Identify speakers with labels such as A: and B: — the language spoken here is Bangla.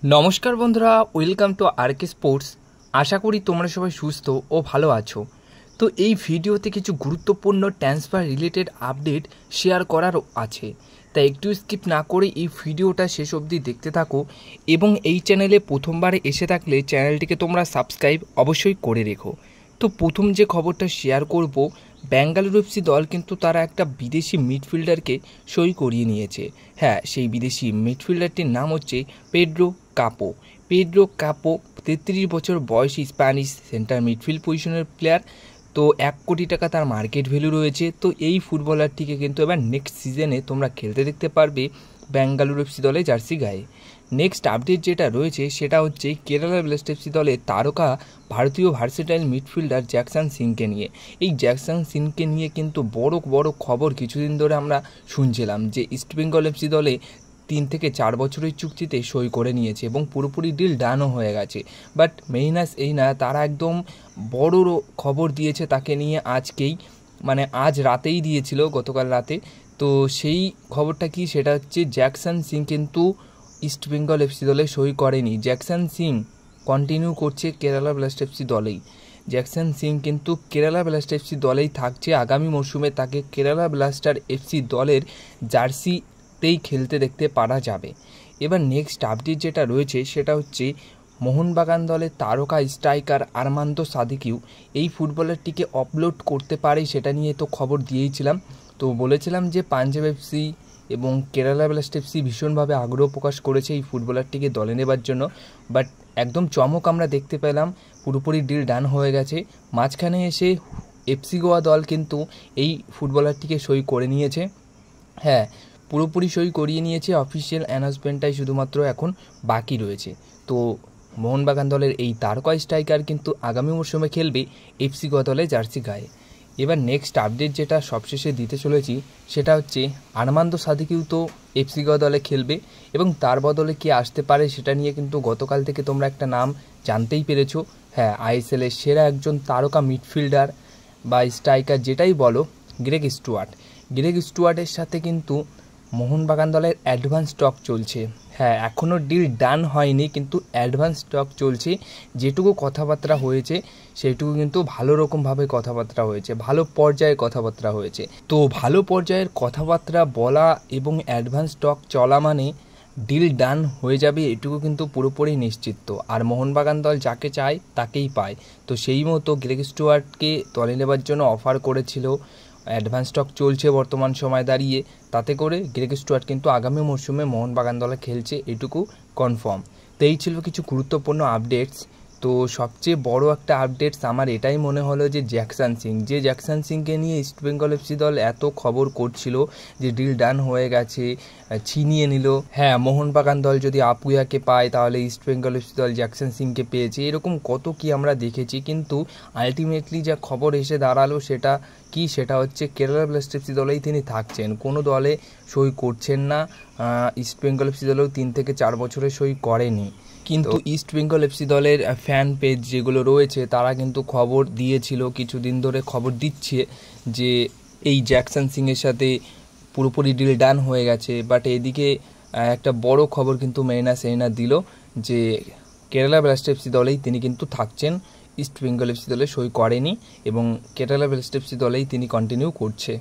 A: নমস্কার বন্ধুরা, ওয়েলকাম টু আরকে স্পোর্টস। আশা করি তোমরা সবাই সুস্থ ও ভালো আছো। তো এই ভিডিওতে কিছু গুরুত্বপূর্ণ ট্রান্সফার রিলেটেড আপডেট শেয়ার করার আছে, তাই একটু স্কিপ না করে এই ভিডিওটা শেষ অবধি দেখতে থাকো এবং এই চ্যানেলে প্রথমবার এসে থাকলে চ্যানেলটিকে তোমরা সাবস্ক্রাইব অবশ্যই করে রেখো। তো প্রথম যে খবরটা শেয়ার করব, বেঙ্গালুরু এফসি দল কিন্তু তারা একটা বিদেশি মিডফিল্ডারকে সই করিয়ে নিয়েছে। হ্যাঁ, সেই বিদেশি মিডফিল্ডারটির নাম হচ্ছে পেড্রো কাপো। 33 বছর বয়সী স্প্যানিশ সেন্টার মিডফিল্ড পজিশনের প্লেয়ার। তো 1 কোটি টাকা তার মার্কেট ভ্যালু রয়েছে। তো এই ফুটবলারটিকে কিন্তু এবার নেক্সট সিজনে তোমরা খেলতে দেখতে পারবে বেঙ্গালুরু এফসি দলে জার্সি গায়ে। নেক্সট আপডেট যেটা রয়েছে সেটা হচ্ছে কেরালা ব্লাস্টার্স এফসি দলে তারকা ভারতীয় ভার্সেটাইল মিডফিল্ডার জ্যাকসন সিংকে নিয়ে। এই জ্যাকসন সিংকে নিয়ে কিন্তু বড় বড় খবর কিছুদিন ধরে আমরা শুনছিলাম যে ইস্টবেঙ্গল এফসি দলে 3 থেকে 4 বছরের চুক্তিতে সই করে নিয়েছে এবং পুরোপুরি ডিল ডানও হয়ে গেছে। বাট মেইনাস এই না, তারা একদম বড় খবর দিয়েছে তাকে নিয়ে আজকেই, মানে আজ রাতেই দিয়েছিল, গতকাল রাতে। তো সেই খবরটা কি, সেটা হচ্ছে জ্যাকসন সিং কিন্তু ইস্টবেঙ্গল এফসি দলে সই করেনি। জ্যাকসন সিং কন্টিনিউ করছে কেরালা ব্লাস্টার্স এফসি দলেই। জ্যাকসন সিং কিন্তু কেরালা ব্লাস্টার এফসি দলেই থাকছে। আগামী মরশুমে তাকে কেরালা ব্লাস্টার এফসি দলের জার্সিতেই খেলতে দেখতে পারা যাবে। এবার নেক্সট আপডেট যেটা রয়েছে সেটা হচ্ছে মোহনবাগান দলের তারকা স্ট্রাইকার আরমান্দো সাদিকিউ এই ফুটবলারটিকে অফলোড করতে পারে, সেটা নিয়ে তো খবর দিয়েইছিলাম। তো বলেছিলাম যে পাঞ্জাব এফসি এবং কেরালা ব্লাস্টার এফসি ভীষণভাবে আগ্রহ প্রকাশ করেছে এই ফুটবলারটিকে দলে নেবার জন্য। বাট একদম চমক আমরা দেখতে পেলাম, পুরোপুরি ডিল ডান হয়ে গেছে। মাঝখানে এসে এফসি গোয়া দল কিন্তু এই ফুটবলারটিকে সই করে নিয়েছে। হ্যাঁ, পুরোপুরি সই করিয়ে নিয়েছে। অফিসিয়াল অ্যানাউন্সমেন্টটাই শুধুমাত্র এখন বাকি রয়েছে। তো মোহনবাগান দলের এই তারকা স্ট্রাইকার কিন্তু আগামী মরশুমে খেলবে এফসি গোয়া দলে জার্সি গায়ে। এবার নেক্সট আপডেট যেটা সবশেষে দিতে চলেছি সেটা হচ্ছে আরমান্দো সাদিকিউ তো এফসি গোয়া দলে খেলবে এবং তার বদলে কে আসতে পারে সেটা নিয়ে কিন্তু গতকাল থেকে তোমরা একটা নাম জানতেই পেরেছো। হ্যাঁ, আইএসএলের সেরা একজন তারকা মিডফিল্ডার বা স্ট্রাইকার যেটাই বলো, গ্রেগ স্টুয়ার্ট। গ্রেগ স্টুয়ার্টের সাথে কিন্তু মোহনবাগান দলের অ্যাডভান্স টক চলছে। হ্যাঁ, এখনও ডিল ডান হয়নি, কিন্তু অ্যাডভান্স টক চলছে। যেটুকু কথাবার্তা হয়েছে সেটুকু কিন্তু ভালো রকমভাবে কথাবার্তা হয়েছে, ভালো পর্যায়ে কথাবার্তা হয়েছে। তো ভালো পর্যায়ের কথাবার্তা বলা এবং অ্যাডভান্স টক চলা মানে ডিল ডান হয়ে যাবে, এটুকু কিন্তু পুরোপুরি নিশ্চিত। আর মোহনবাগান দল যাকে চায় তাকেই পায়। তো সেই মতো গ্রেগ স্টুয়ার্টকে দলে নেবার জন্য অফার করেছিল। অ্যাডভান্স স্টক চলছে বর্তমান সময় দাঁড়িয়ে, তাতে করে গ্রেগ স্টুয়ার্ট কিন্তু আগামী মরশুমে মোহনবাগান দলে খেলছে, এটুকু কনফার্ম। তো এই ছিল কিছু গুরুত্বপূর্ণ আপডেটস। তো সবচেয়ে বড় একটা আপডেটস আমার এটাই মনে হলো যে জ্যাকসন সিংকে নিয়ে ইস্টবেঙ্গল এফসি দল এত খবর করছিল যে ডিল ডান হয়ে গেছে, ছিনিয়ে নিল। হ্যাঁ, মোহনবাগান দল যদি আপুয়াকে পায় তাহলে ইস্টবেঙ্গল এফসি দল জ্যাকসন সিংকে পেয়েছে, এরকম কত কি আমরা দেখেছি। কিন্তু আলটিমেটলি যা খবর এসে দাঁড়ালো সেটা কি, সেটা হচ্ছে কেরালা ব্লাস্টার্স এফসি দলেই তিনি থাকছেন, কোনো দলে সই করছেন না। ইস্টবেঙ্গল এফসি দলেও 3 থেকে 4 বছরে সই করেনি। কিন্তু ইস্টবেঙ্গল এফসি দলের ফ্যান পেজ যেগুলো রয়েছে তারা কিন্তু খবর দিয়েছিল, কিছুদিন ধরে খবর দিচ্ছে যে এই জ্যাকসন সিংয়ের সাথে পুরোপুরি ডিল ডান হয়ে গেছে। বাট এদিকে একটা বড় খবর কিন্তু মেইনা সেইনা দিল যে কেরালা ব্লাস্টার এফসি দলেই তিনি কিন্তু থাকছেন, ইস্টবেঙ্গল এফসি দলে সই করেনি এবং কেরালা ব্লাস্টার এফসি দলেই তিনি কন্টিনিউ করছে।